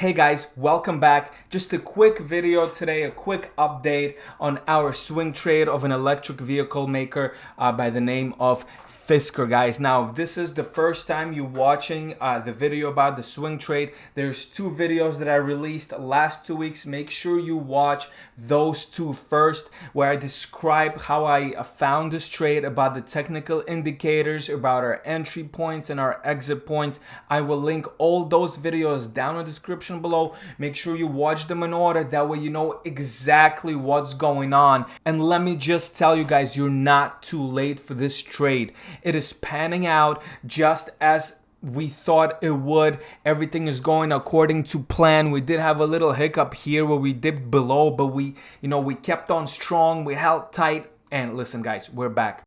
Hey guys, welcome back. Just a quick video today, a quick update on our swing trade of an electric vehicle maker by the name of Fisker, guys. Now, if this is the first time you're watching the video about the swing trade, there's two videos that I released last 2 weeks. Make sure you watch those two first, where I describe how I found this trade, about the technical indicators, about our entry points and our exit points. I will link all those videos down in the description below. Make sure you watch them in order. That way you know exactly what's going on. And let me just tell you guys, you're not too late for this trade. It is panning out just as we thought it would. Everything is going according to plan. We did have a little hiccup here where we dipped below, but we kept on strong. We held tight. And listen, guys, we're back.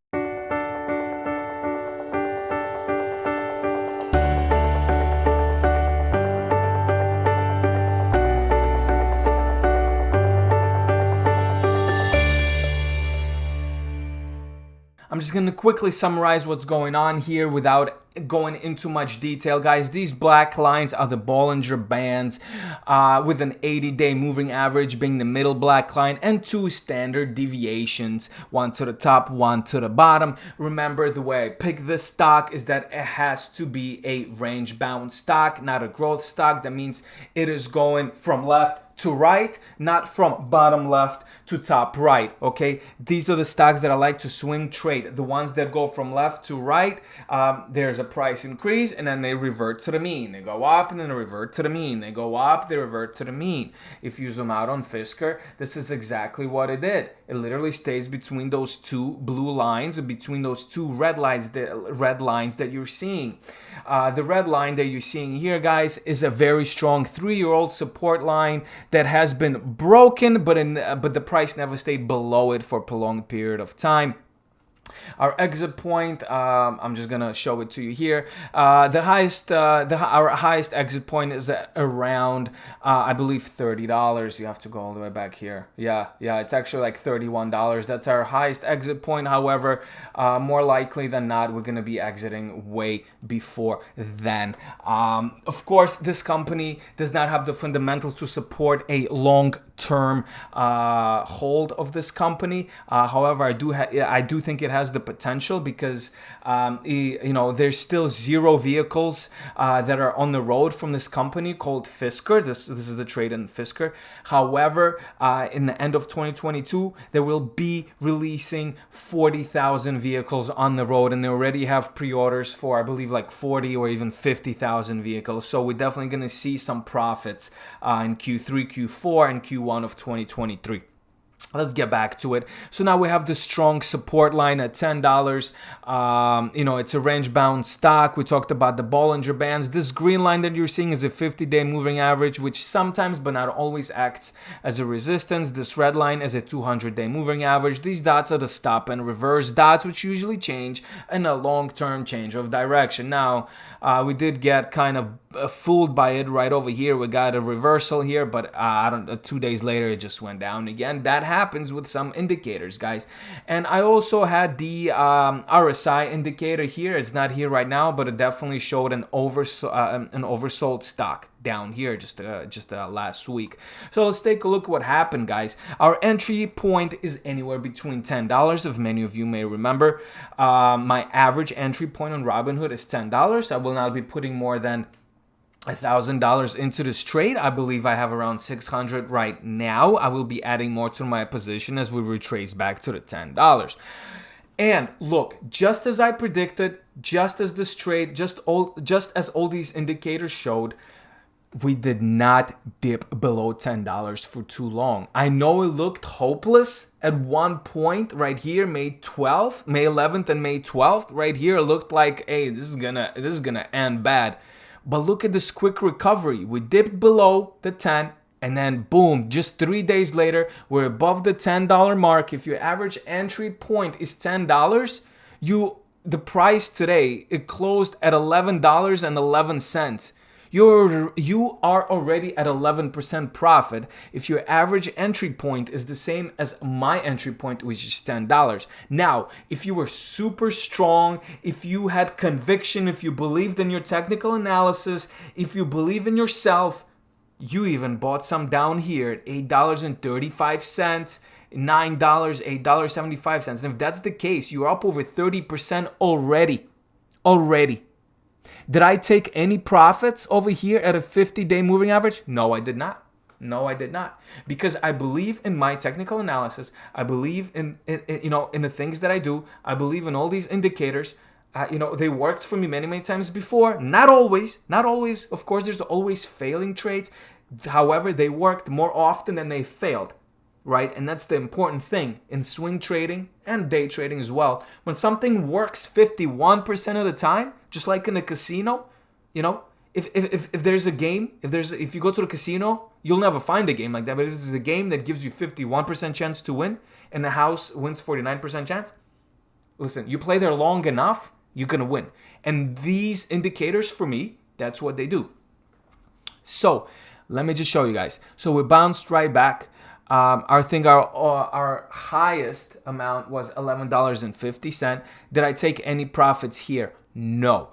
I'm just going to quickly summarize what's going on here without going into much detail, guys. These black lines are the Bollinger Bands with an 80-day moving average being the middle black line and two standard deviations, one to the top, one to the bottom. Remember, the way I pick this stock is that it has to be a range-bound stock, not a growth stock. That means it is going from left to right, not from bottom left to top right. Okay, these are the stocks that I like to swing trade. The ones that go from left to right, there's a price increase and then they revert to the mean. They go up and then they revert to the mean. They go up, they revert to the mean. If you zoom out on Fisker, this is exactly what it did. It literally stays between those two blue lines, or between those two red lines that you're seeing. The red line that you're seeing here, guys, is a very strong 3-year-old support line that has been broken, but the price never stayed below it for a prolonged period of time. Our exit point, I'm just gonna show it to you here. Our highest exit point is at around, I believe, $30. You have to go all the way back here. Yeah, it's actually like $31. That's our highest exit point. However, more likely than not, we're gonna be exiting way before then. Of course, this company does not have the fundamentals to support a long-term hold of this company. However, I do think it has the potential, because there's still 0 vehicles that are on the road from this company called Fisker. This is the trade in Fisker. However, in the end of 2022, they will be releasing 40,000 vehicles on the road, and they already have pre-orders for, I believe, like 40 or even 50,000 vehicles. So we're definitely going to see some profits in Q3, Q4, and Q1 of 2023. Let's get back to it. So now we have the strong support line at $10. It's a range-bound stock. We talked about the Bollinger Bands. This green line that you're seeing is a 50-day moving average, which sometimes but not always acts as a resistance. This red line is a 200-day moving average. These dots are the stop and reverse dots, which usually change in a long-term change of direction. Now, we did get kind of fooled by it right over here. We got a reversal here, but 2 days later, it just went down again. That happens with some indicators, guys. And I also had the RSI indicator here. It's not here right now, but it definitely showed an oversold stock down here just last week. So let's take a look at what happened, guys. Our entry point is anywhere between $10, if many of you may remember. My average entry point on Robinhood is $10. I will not be putting more than $1,000 into this trade. I believe I have around 600 right now. I will be adding more to my position as we retrace back to the $10. And look, just as I predicted, just as this trade, just as all these indicators showed, we did not dip below $10 for too long. I know it looked hopeless at one point right here, May 11th and May 12th. Right here, it looked like, hey, this is gonna end bad. But look at this quick recovery. We dipped below the 10, and then boom, just 3 days later, we're above the $10 mark. If your average entry point is $10, the price today, it closed at $11.11. You are already at 11% profit if your average entry point is the same as my entry point, which is $10. Now, if you were super strong, if you had conviction, if you believed in your technical analysis, if you believe in yourself, You even bought some down here at $8.35, $9, $8.75. And if that's the case, you're up over 30% already. Already. Did I take any profits over here at a 50-day moving average? No, I did not. No, I did not. Because I believe in my technical analysis. I believe in the things that I do. I believe in all these indicators. They worked for me many times before. Not always. Not always. Of course, there's always failing trades. However, they worked more often than they failed, right? And that's the important thing in swing trading and day trading as well. When something works 51% of the time, just like in a casino, if there's a game, if you go to the casino, you'll never find a game like that. But if this is a game that gives you 51% chance to win and the house wins 49% chance, listen, you play there long enough, you're going to win. And these indicators, for me, that's what they do. So let me just show you guys. So we bounced right back. I think our highest amount was $11.50. Did I take any profits here? No.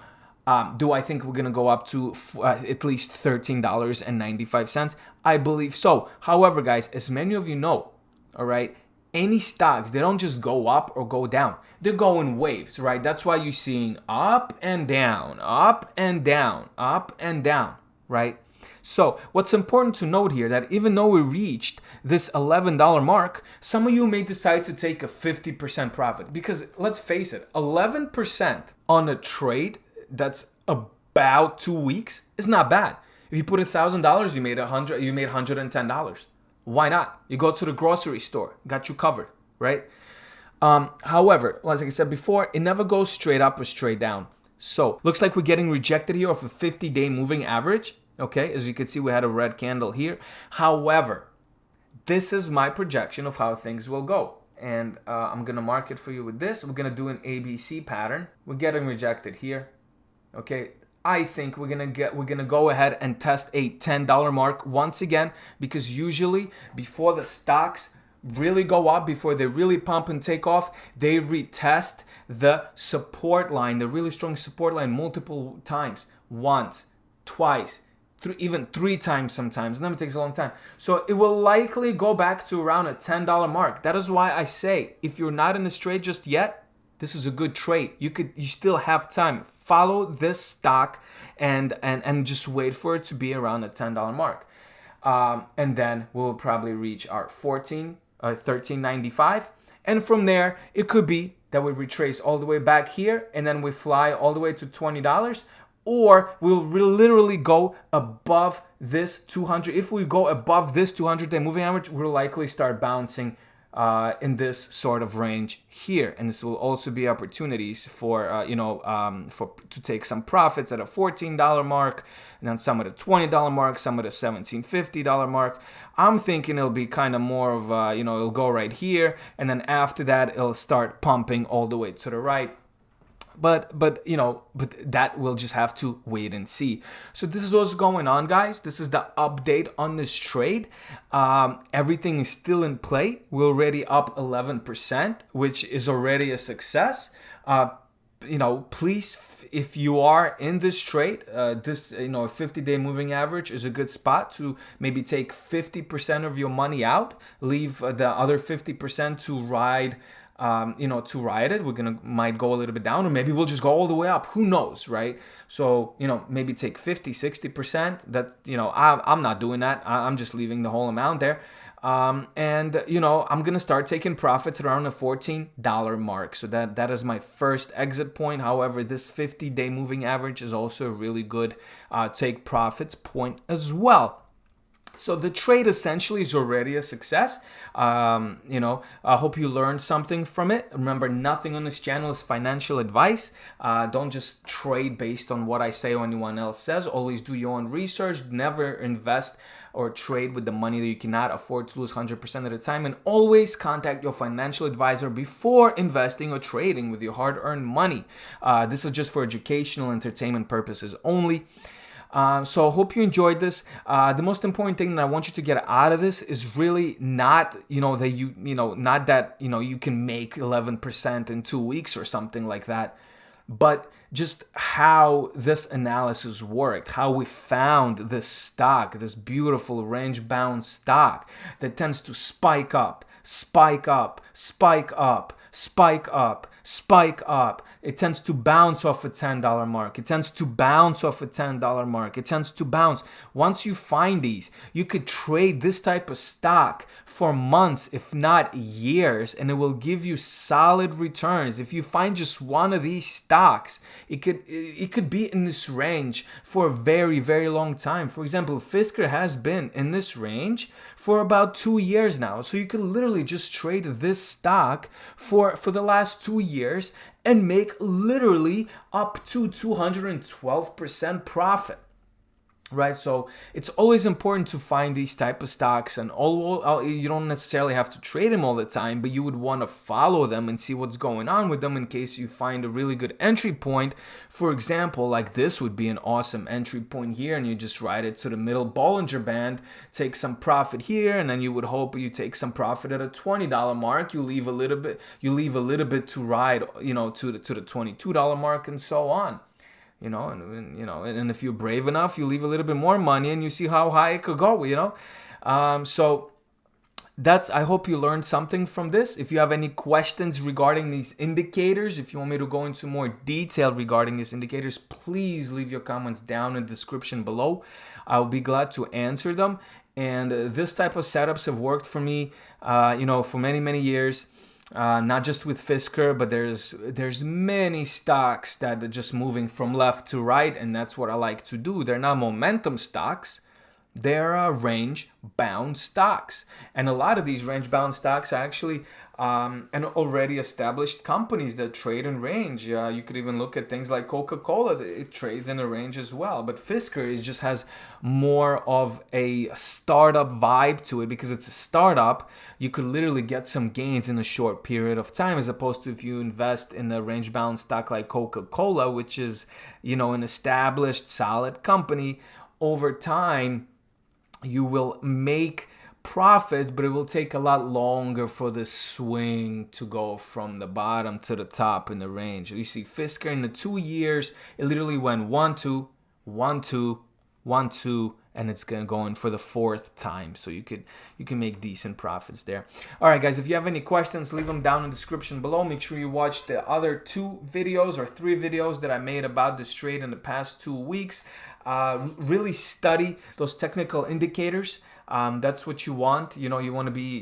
Do I think we're going to go up to at least $13.95? I believe so. However, guys, as many of you know, all right, any stocks, they don't just go up or go down. They're going waves, right? That's why you're seeing up and down, up and down, up and down, right? So what's important to note here that even though we reached this $11 mark, some of you may decide to take a 50% profit because let's face it, 11% on a trade that's about 2 weeks is not bad. If you put $1,000, you made $110. Why not? You go to the grocery store, got you covered, right? However, like I said before, it never goes straight up or straight down. So looks like we're getting rejected here off a 50-day moving average. Okay, as you can see, we had a red candle here. However, this is my projection of how things will go. And I'm going to mark it for you with this. We're going to do an ABC pattern. We're getting rejected here. Okay, I think we're gonna go ahead and test a $10 mark once again, because usually before the stocks really go up, before they really pump and take off, they retest the support line, the really strong support line, multiple times, once, twice, even three times sometimes, and then it takes a long time. So it will likely go back to around a $10 mark. That is why I say, if you're not in this trade just yet, this is a good trade. You still have time. Follow this stock and just wait for it to be around a $10 mark. And then we'll probably reach our $13.95. And from there, it could be that we retrace all the way back here and then we fly all the way to $20. Or we'll literally go above this 200. If we go above this 200-day moving average, we'll likely start bouncing in this sort of range here, and this will also be opportunities for to take some profits at a $14 mark, and then some at a $20 mark, some at a $17.50 mark. I'm thinking it'll be kind of more of it'll go right here, and then after that it'll start pumping all the way to the right. But that we'll just have to wait and see. So this is what's going on, guys. This is the update on this trade. Everything is still in play. We're already up 11%, which is already a success. Please, if you are in this trade, this a 50-day moving average is a good spot to maybe take 50% of your money out, leave the other 50% to ride. To ride it. Might go a little bit down, or maybe we'll just go all the way up. Who knows, right? So, maybe take 50, 60%. That, I'm not doing that. I'm just leaving the whole amount there. I'm going to start taking profits around the $14 mark. So that is my first exit point. However, this 50-day moving average is also a really good take profits point as well. So the trade essentially is already a success. I hope you learned something from it. Remember, nothing on this channel is financial advice. Don't just trade based on what I say or anyone else says. Always do your own research. Never invest or trade with the money that you cannot afford to lose 100% of the time. And always contact your financial advisor before investing or trading with your hard-earned money. This is just for educational, entertainment purposes only. So I hope you enjoyed this. The most important thing that I want you to get out of this is really not, that you can make 11% in 2 weeks or something like that. but just how this analysis worked, how we found this stock, this beautiful range-bound stock that tends to spike up, spike up, spike up, spike up, spike up. It tends to bounce off a $10 mark. It tends to bounce off a $10 mark. It tends to bounce. Once you find these, you could trade this type of stock for months, if not years, and it will give you solid returns. If you find just one of these stocks, it could be in this range for a very, very long time. For example, Fisker has been in this range for about 2 years now. So you could literally just trade this stock for the last 2 years and make literally up to 212% profit. Right, so it's always important to find these type of stocks, and you don't necessarily have to trade them all the time, but you would want to follow them and see what's going on with them in case you find a really good entry point. For example, like this would be an awesome entry point here, and you just ride it to the middle Bollinger Band, take some profit here, and then you would hope you take some profit at a $20 mark. You leave a little bit to ride, to the $22 mark, and so on. And if you're brave enough, you leave a little bit more money and you see how high it could go, So I hope you learned something from this. If you have any questions regarding these indicators, if you want me to go into more detail regarding these indicators, please leave your comments down in the description below. I'll be glad to answer them. And this type of setups have worked for me, for many, many years. Not just with Fisker, but there's many stocks that are just moving from left to right, and that's what I like to do. They're not momentum stocks. They're range-bound stocks. And a lot of these range-bound stocks are actually and already established companies that trade in range. You could even look at things like Coca-Cola. It trades in a range as well. But Fisker just has more of a startup vibe to it because it's a startup. You could literally get some gains in a short period of time, as opposed to if you invest in a range-bound stock like Coca-Cola, which is, an established, solid company. Over time, you will make profits, but it will take a lot longer for the swing to go from the bottom to the top in the range. You see Fisker in the 2 years, it literally went 1, 2, 1, 2, 1, 2, and it's gonna go in for the 4th time. So you can make decent profits there. All right, guys, if you have any questions, leave them down in the description below. Make sure you watch the other 2 videos or 3 videos that I made about this trade in the past 2 weeks. Really study those technical indicators. That's what you want. You want to be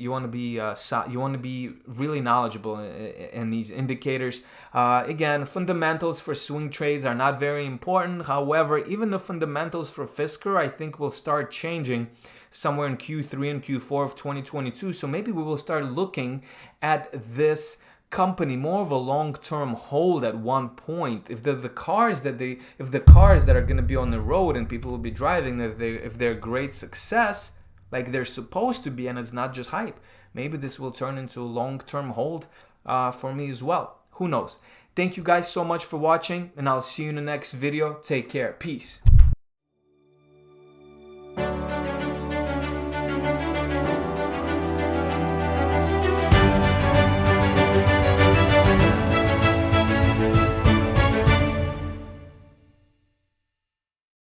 really knowledgeable in these indicators. Again, fundamentals for swing trades are not very important. However, even the fundamentals for Fisker, I think, will start changing somewhere in Q3 and Q4 of 2022. So maybe we will start looking at this company more of a long-term hold at one point. If the cars that are going to be on the road and people will be driving, if they're great success, like they're supposed to be, and it's not just hype, maybe this will turn into a long-term hold for me as well. Who knows? Thank you guys so much for watching, and I'll see you in the next video. Take care. Peace.